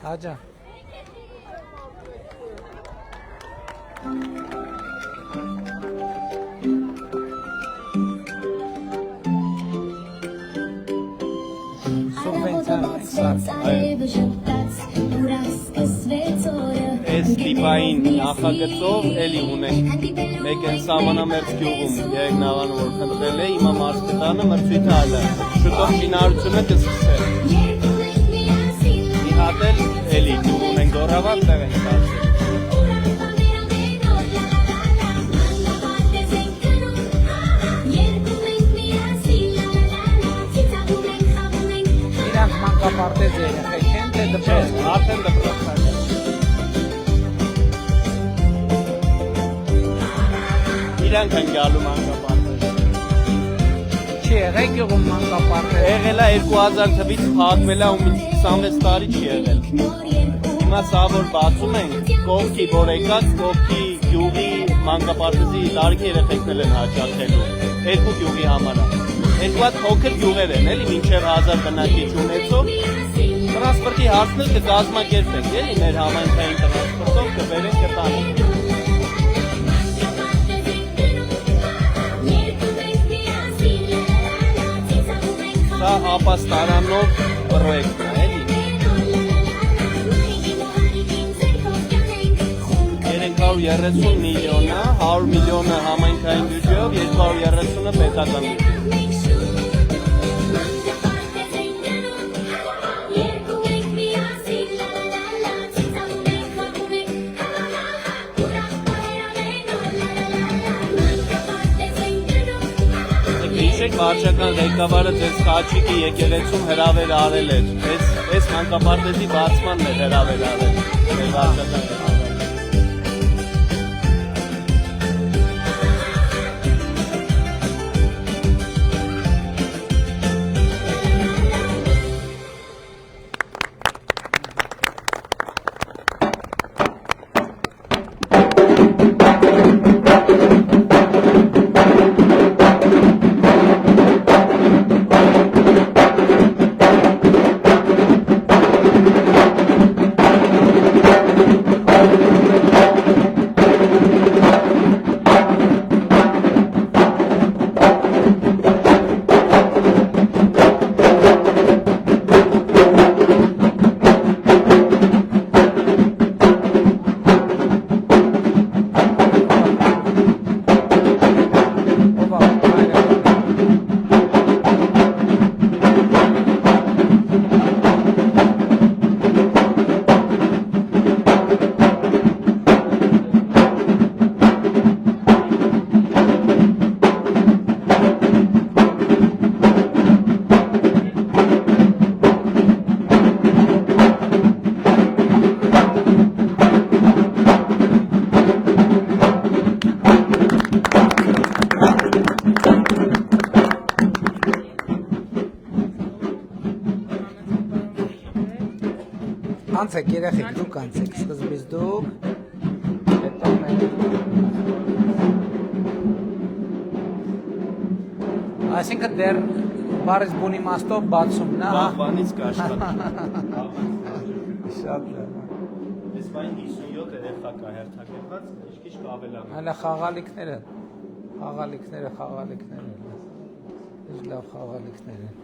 Haja. Ստիպային նախագծով էլի ունենք մեկ էլ Սավանամերձ գյուղում երեգնավանը որ խնդրել է հիմա մարզպետանը մրցույթը ալը շուտով շինարարությունը կսկսել մի հատ էլ էլի գյուղ ունենք Գորավան տեղ ենք դարձել Իրանք մանկապարտեզ երեխեք են թե դպրոց արդեն դպրոց Իրանք են գալու մանկապարտեզ Չի եղեք եղում մանկապարտեզ Եղել է 2000 թվից փակվել է ու մինչ 26 տարի չի եղել Հիմա սա որ բացում ենք կողքի որ եկած կողքի գյուղի մանկապարտեզի տարիքի երեխեքներ են հաճախելու երկու գյուղի համար երկու հատ փոքր գյուղեր են էլի մինչև 1000 բնակիչ ունեցող տրանսպորտի հարցներ կկազմակերպենք էլի մեր համայնքային տրանսպորտով կբերենք կտանենք Սա ապաստարանով պրոյեկտն է, էլի։ 330 միլիոնը, 100 միլիոնը համայնքային բյուջեով, 230-ը պետական բյուջեով։ Հիշեք վարչական ղեկավարը ձեզ Խաչիկի եկեղեցում հրավեր արել էր, այս մանկապարտեզի բացմանն է հրավեր արել, մեր վարչական ղեկավարը։ Անցեք երեխեք դուք անցեք սկզբից դուք հետո մենք Այսինքն դեռ բարից բուն իմաստով բացումն է Բանից կաշխատի Շատ լավ Այս բային 57 երեխա կա հերթակերված քիչ կավելանում Այլա խաղալիքները Ինչ լավ խաղալիքներ են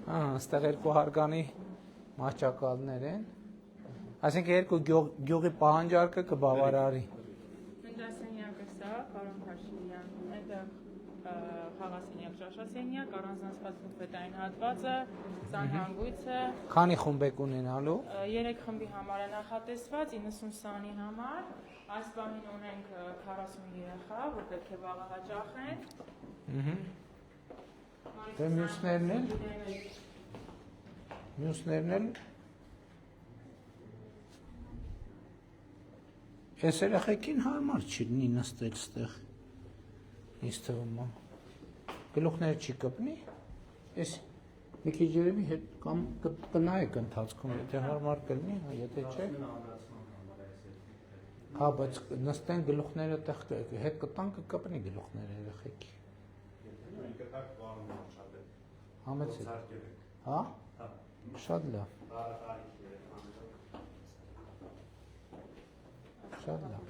Այստեղ երկու հարգանի մահճակալներ են Այսինքն երկու գյուղի պահանջարկը կբավարարի Ննդասենյակը սա, պարոն Փաշինյան, այդտեղ խաղասենյակ, ճաշասենյակ, առանձնացված բուֆետային հատվածը, սանհանգույցը Քանի խումբ եք ունենալու 3 խմբի համար է նախատեսված, 90 սանի համար Այս պահին ունենք 40 երեխա, որ պետք է վաղը հաճախեն Դե մյուսներն էլ Ես երեխեքին հարմար չի լինի նստել ստեղ Ինձ թվում է Գլուխները չի կպնի Ես մի քիչ երևի հետ կամ կնայեք ընթացքում եթե հարմար կլինի, եթե չէ Հա, բայց նստեն գլուխները տեղ հետ կտան կկպնի գլուխները երեխեքի։ Համեցեք։ Հա։ Շատ լավ։ Շատ լավ։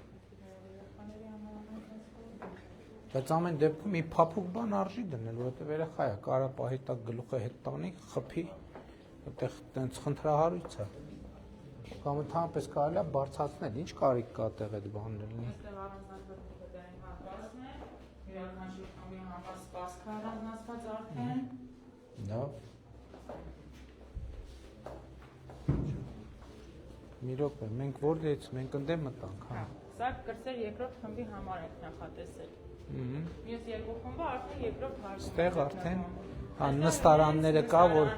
Բայց ամեն դեպքում մի փափուկ բան արժի դնել, որովհետև երեխա է, կարա պահի տակ գլուխը հետ տանի, խփի, այդտեղ տենց խնդրահարույց է։ Կամ ընդհանրապես կարելի է բարձրացնել, ինչ կարիք կա տեղ այդ բանն լինի։ Այստեղ առանձնացված փոքրային հատվածն է, յուրաքանչյուր խմբի համար սպասքը առանձնացված արդեն։ Լավ։ Մի րոպե, մենք որտեղից մենք ընդեմ մտանք, հա։ Սա կրտսեր երկրորդ խմբի համար ենք նախատեսել։ Մյուս երկու խումբը արդեն երկրորդ հարկում։ Ստեղ արդեն հա նստարանները կա, որ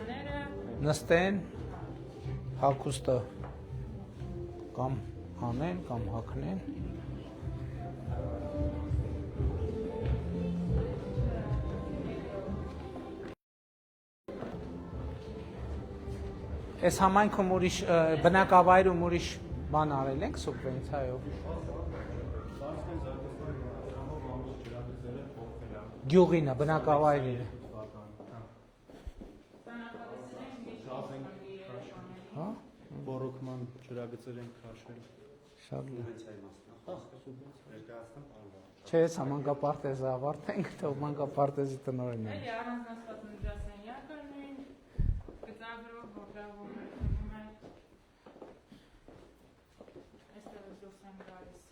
նստեն հագուստը կամ հանեն կամ հագնեն։ Այս համայնքում ուրիշ բնակավայրում ուրիշ բան արել ենք սուբվենցիայով։ Գյուղինը, բնակավայրինը։ Հա։ Բորոքման ջրագծեր են քաշել։ Շատ լավ։ Չէ, հա մանկապարտեզը ավարտենք, թող մանկապարտեզի տնօրենն է։ Էլի առանձնացված նջասենյակը նույն գծագրով որտեղում է։ Այստեղ դուրս են գալիս։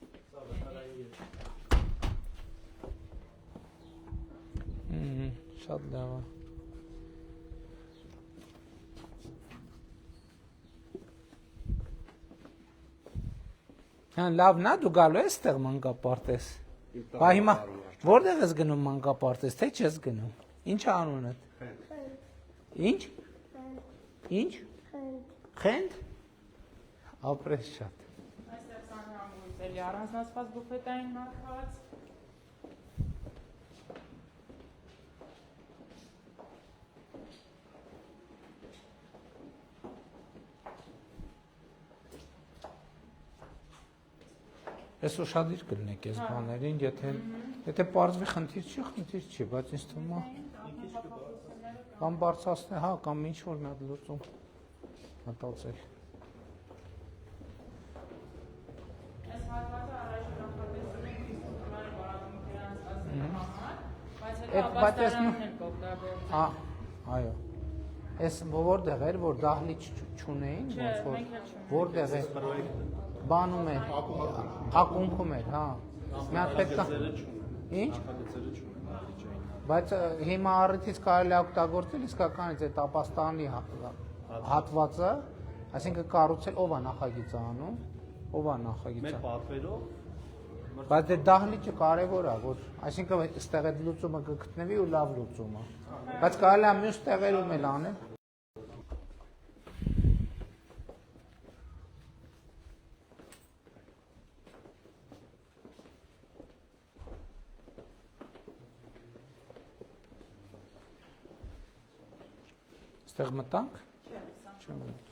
Շատ լավ է։ Հա, լավն է, դու գալու ես այստեղ մանկապարտեզ։ Բա հիմա որտեղ ես գնում մանկապարտեզ, թե չես գնում։ Ինչ է անունդ։ Ինչ։ Ինչ։ Խենդ։ Ապրես շատ։ Այստեղ սանհանգույց էլի առանձնացված բուֆետային հատված։ Ես ուշադիր կլնեք այս բաներին, եթե պարզվի խնդիր չի, բայց ինձ թվում է կամ բարձրացնել, հա, կամ ինչ որ մի հատ լուծում մտածել։ Այս հատվածը առաջ նախատեսել ենք ինստիտուտային բարակամքի անցկացնելու համար, բայց հետո ապաստարանն են կօգտագործել։ Հա, այո։ Այս որտեղ էր, որ դահլիճ չունեին, ոնց որ որտեղ է բանում էր, ակունքում էր, հա։ Մի հատ պետք է։ Ինչ։ Բայց հիմա առիթից կարելի է օգտագործել իսկականից այդ ապաստանի հատվածը, այսինքն կառուցել, ով է նախագիծը անում, ով է նախագիծը։ Մեր պատվերով։ Բայց դե դահլիճը կարևոր է, որ այսինքն այստեղ այդ լուծումը կգտնվի ու լավ լուծում է։ Բայց կարելի է մյուս տեղերում էլ անել։ Ստեղ մտանք։ Չեմ մտել։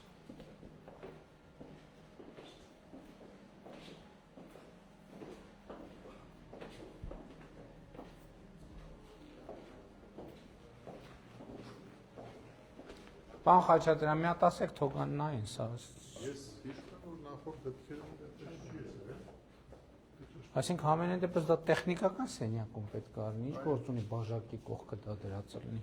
Պան Խաչատրյան, մի հատ ասեք թողան նային սա։ Ես հիշում եմ, որ նախորդ դեպքերում այդպես չի եղել։ Այսինքն ամենայն դեպս դա տեխնիկական սենյակում պետք է լինի, ինչ գործ ունի բաժակի կողքը դա դրած լինի։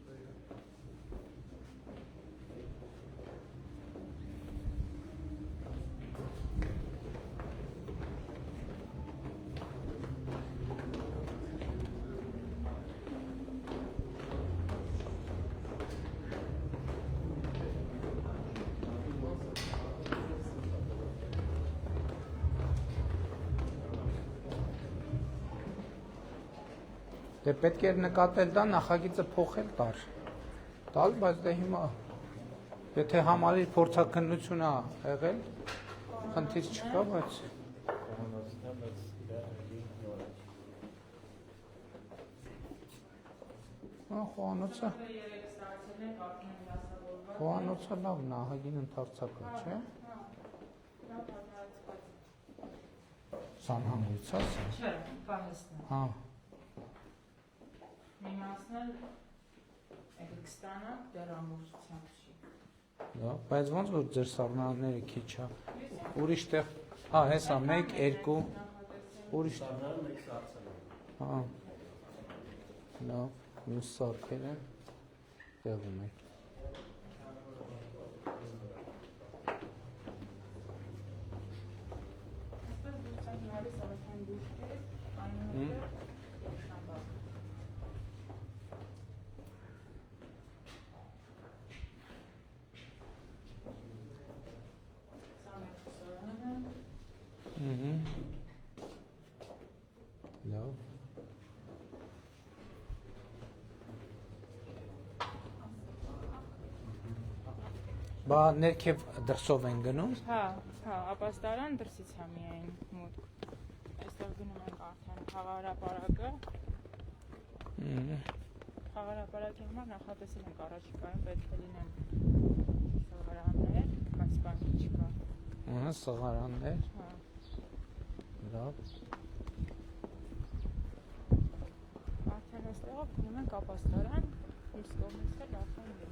Դե պետք էր նկատել դա նախագիծը փոխել տալ, բայց դե հիմա եթե համալիր փորձաքննություն է եղել, խնդիր չկա, բայց խոհանոցը լավն է, ահագին ընդարձակ է, չէ՞։ անհանգույց է սա։ Չէ, պահեսն է։ Հա։ Մի մասն էլ եկեք ստանանք, դեռ ամբողջությամբ չի։ Դա, բայց ոնց որ ձեր սառնաները քիչ է։ Ուրիշ տեղ, հա, հեսա 1 2 ուրիշ հա։ Լավ, մյուս սարքերը տեղում են։ Լավ։ Բա ներքև դրսով են գնում։ Հա, ապաստարան դրսից է միայն մուտք։ Այստեղ գնում ենք արդեն խաղահրապարակը։ Խաղահրապարակի համար նախատեսել ենք առաջիկայում պետք է լինեն սղարաններ, բայց բանկի չկա։ Ահա, սղարաններ։ Հա։ Լավ։ Արդեն այստեղով գնում ենք ապաստարան, մյուս կողմից էլ արդեն գնում։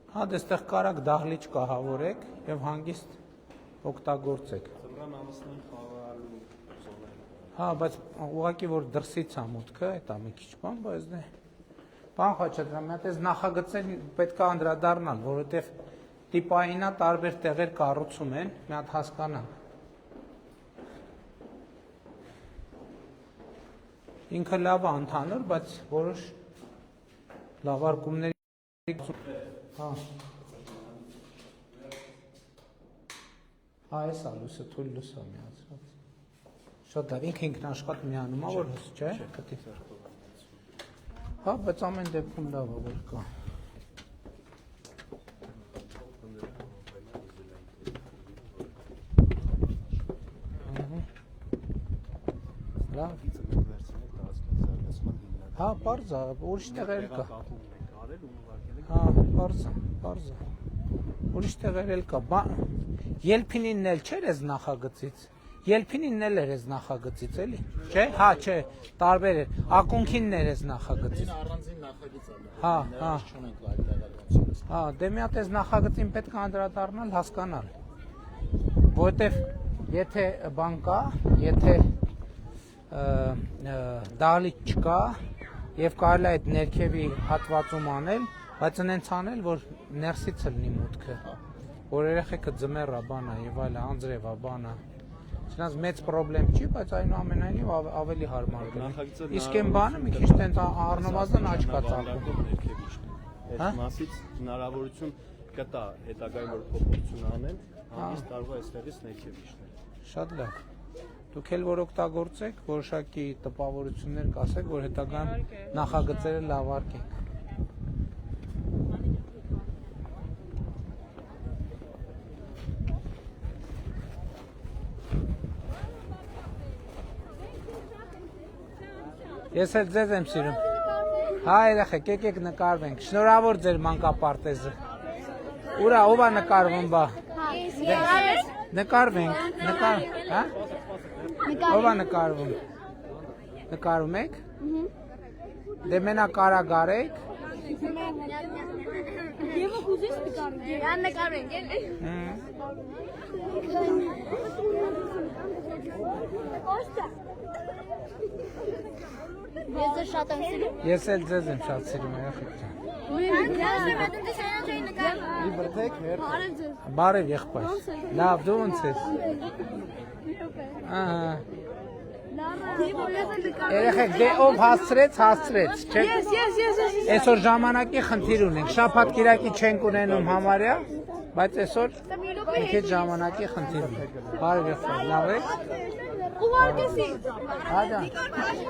Հա, դեստեղ կարակ դահլիճ կահավորեք եւ հանգիստ օգտագործեք։ Ծմրան ամսնին խաղալու զոնը։ Հա, բայց ուղղակի որ դրսից է մուտքը, դա մի քիչ բան, բայց դե բան Խաչատրյան, մի հատ էս նախագծեր պետք է անդրադառնալ, որովհետեւ տիպայինա տարբեր տեղեր կառուցում են, մի հատ հասկանանք։ Ինքը լավ է ընդհանուր, բայց որոշ լավարկումների հա։ Հա, էս է լույսը, թույլ լույս է միացրած։ Շատ լավ, ինքը ինքնաշխատ միանում է, որ լույս, չէ՞։ Հա, բայց ամեն դեպքում լավ է, որ կա։ Լավ։ Հա, պարզ է, ուրիշ տեղեր կա։ Հա, պարզ է։ Ուրիշ տեղեր էլ կա։ Ելփինինն էլ չէր էս նախագծից։ Ելփինինն էլ էր էս նախագծից, էլի։ Չէ՞։ Հա, չէ, տարբեր էր։ Ակունքինն էր էս նախագծից։ Առանձին նախագիծ է։ Հա, հա։ Չունենք այլ տեղեր։ Հա, դե մի հատ էս նախագծին պետք է անդրադառնալ, հասկանալ։ Որովհետև եթե բան կա, եթե դահլիճ չկա եւ կարելի է այդ ներքևի հատվածում անել, բայց այնց անել, որ ներսից լինի մուտքը, որ երեխեքը ձմեռա բանա եւ այլն, անձրև է բանա։ Չնայած մեծ խնդրեմ չի, բայց այնուամենայնիվ ավելի հարմար կլինի։ Իսկ այն բանը մի քիչ տենց առնվազն աչք կա ծակում։ Այս մասից հնարավորություն կտա հետագայում որ փոփոխություն անեն, հանգիստ կարող է այստեղից ներքև իջնել։ Շատ լավ։ Դուք էլ որ օգտագործեք, որոշակի տպավորություններ կասեք, որ հետագայում նախագծերը լավարկենք։ Ես էլ ձեզ եմ սիրում։ Հա, երեխեք, եկեք նկարվենք։ Շնորհավոր ձեր մանկապարտեզը։ Ուրա, ով է նկարվում, բա։ Նկարվենք, հա։ Ով է նկարվում։ Նկարում եք։ Դե մենակ կարագարեք։ Եվ ուզես նկարենք։ Ան նկարենք, էլի։ Կոստա։ Ես ձեզ շատ եմ սիրում։ Ես էլ ձեզ եմ շատ սիրում, երեխեք ջան։ Բարև եղբայր։ Լավ, դու ոնց ես։ Ահա։ Երեխեք, դե ով հասցրեց, չէ՞։ Ես։ Այսօր ժամանակի խնդիր ունենք, շաբաթ կիրակի չենք ունենում համարյա, բայց այսօր մի քիչ ժամանակի խնդիր ունենք։ Բարև եղբայր, լավ եք։ Ուղարկեսի։ Հաջա։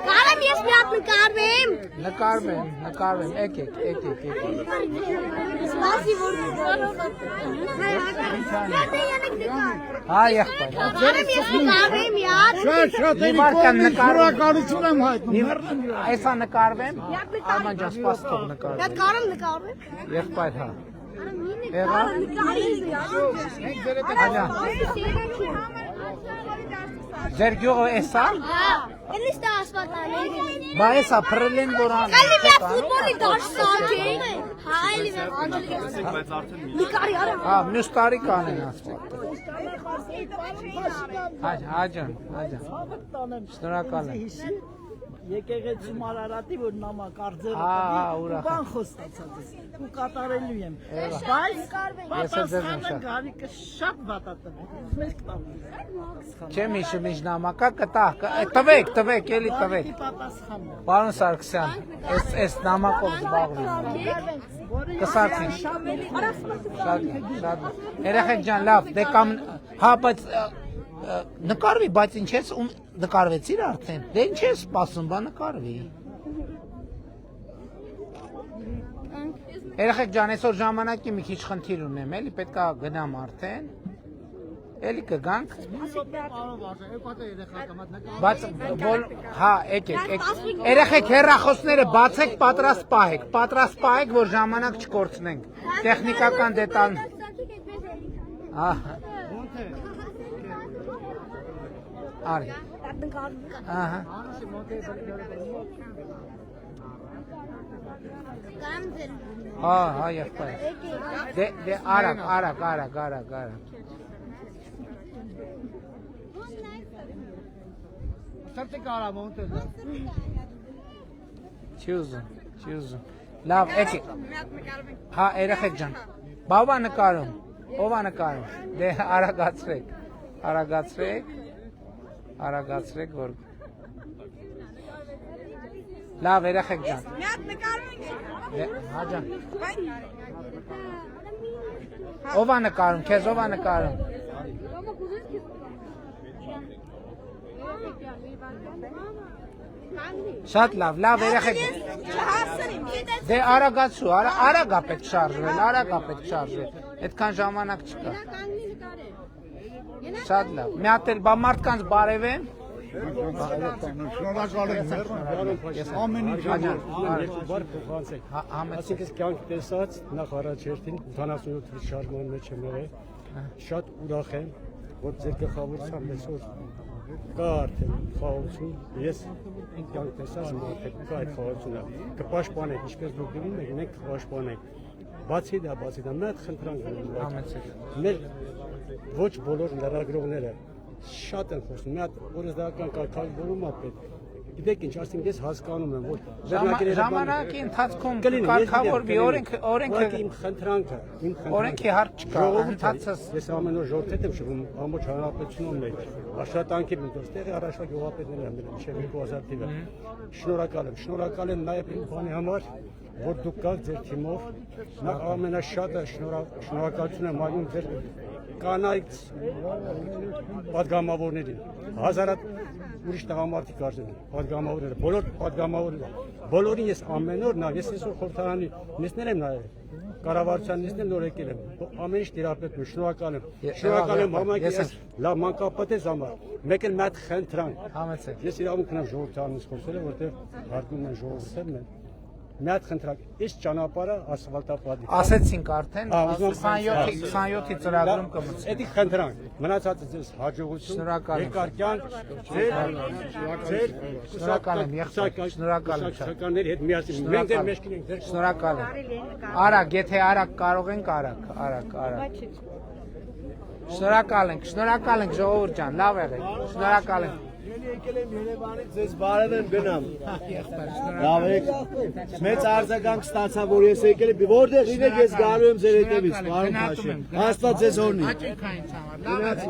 Կարեմ ես մի հատ նկարվեմ։ Նկարվեմ, եկեք։ Սպասի որ Հա, եղբայր։ Կարեմ ես նկարվեմ մի հատ։ Շատ շնորհակալություն եմ հայտնում։ Այսա նկարվեմ, Արման ջան, սպաս թող նկարվեմ։ Հատ կարեմ նկարվեմ։ Եղբայր, հա։ Եղա։ Հաջա։ Ձեր գյուղը էսա։ Հա, ինձ դա ասպատալի։ Բա էսա փռելեն որան։ Կալի մի ֆուտբոլի դաշտ սակի։ Հա, էլի մի նկարի արա։ Հա, մյուս տարի կանեն ասեք։ Հաջան։ Շնորհակալ եմ։ Եկեղեցում Արարատի որ նամակարձերը ուրախ։ բան խոստացած ես ու կատարելու եմ բայց պատասխանը գարիկը շատ վատատը մեզ կտավի Չեմ հիշում ինչ նամակա կտա տվեք էլի տվեք պատասխանը Պարոն Սարգսյան այս նամակով զբաղվի կսացի շատ երեխեք ջան լավ դե կամ հա բայց նկարվի բայց ինչ ես նկարվեցիր արդեն դե ինչ ես սպասում բա նկարվի երեխեք ջան այսօր ժամանակի մի քիչ խնդիր ունեմ էլի պետքա գնամ արդեն էլի կգանք բայց հա եկեք երեխեք հեռախոսները բացեք պատրաստ պահեք որ ժամանակ չկորցնենք տեխնիկական դետալ Արի ահա հա եղբայր դե արագ Չի ուզում լավ եկեք հա երեխեք ջան բաբա նկարում ով է նկարում դե արագացրեք որ լավ երեխեք ջան Մի հատ նկարվենք։ հա ջան ով է նկարում քեզ ով է նկարում շատ լավ երեխեք դե արագացու արագ է պետք շարժվել այդքան ժամանակ չկա Շատ լավ մի հատ էլ բա մարդկանց բարևեմ Շնորհակալ եմ ամեն ինչ Այսինքն կյանք տեսած նախ առաջերտին 78 թվականի շարժման մեջ եմ եղել շատ ուրախ եմ որ ձեր գլխավորությամբ այսօր կա արդեն խաղաղություն ես կյանք տեսած մարդիկ կա այդ խաղաղությունը կպաշտպանենք ինչպես դուք գնում եք մենք կպաշտպանենք բացի դա մի հատ խնդրանք մեր ոչ բոլոր լրագրողները շատ են խոսում մի հատ օրենսդրական կարգավորում է պետք գիտեք ինչ ասենք ես հասկանում եմ որ ժամանակի ընթացքում կարգավորվի օրենքը իմ խնդրանքը օրենքի հարց չկա ընթացս ես ամեն օր ժողովրդ եմ շփվում ամբողջ հանրապետությունում մեջ աշխատանքի մտորստեղի առաջվա գյուղապետներն են միշտ 2000 թիվը շնորհակալ եմ նաև իմ բանի համար որ դուք կաք ձեր թիմով նա ամենաշատը շնորհակալություն եմ այնում ձեր կանայք պատգամավորներին հազարատ ուրիշ տղամարդիկ արժեն պատգամավորները բոլոր պատգամավորները բոլորին ես ամեն օր ես այսօր խորհրդարանի նիստներ եմ նայել կառավարության նիստներ նոր եկել եմ ամեն ինչ տիրապետում շնորհակալ եմ համակի լավ մանկապատես համար մեկ էլ մի հատ խնդրանք ես իրավունք ունեմ ժողովրդարանից խոսել որտեղ հարգում են ժողովուրդը Մի հատ խնդրակ, այս ճանապարհը ասֆալտապատ է։ Ասեցինք արդեն 27-ի ծրագրում կմուծվի։ Էդի խնդրանք, մնացածը ձեզ հաջողություն, երկար կյանք, ձեր շնորհակալ եմ, շնորհակալ եմ։ շնորհակալների հետ միասին մենք դեր մեջքին ենք ձեր շնորհակալ եմ։ Արագ, եթե արագ կարող ենք, արագ։ Շնորհակալ ենք ժողովուրդ ջան, լավ եղեք։ Շնորհակալ եմ։ Եկել եմ Երևանից ձեզ բարև եմ գնամ։ Լավ եք։ Մեծ արձագանք ստացա որ ես եկել եմ որտեղին եք ես գալու եմ ձեր հետևից պարոն Փաշյան։ Աստված ձեզ օրհնի։ Հաճույք ինձ համար։ Լավ եք։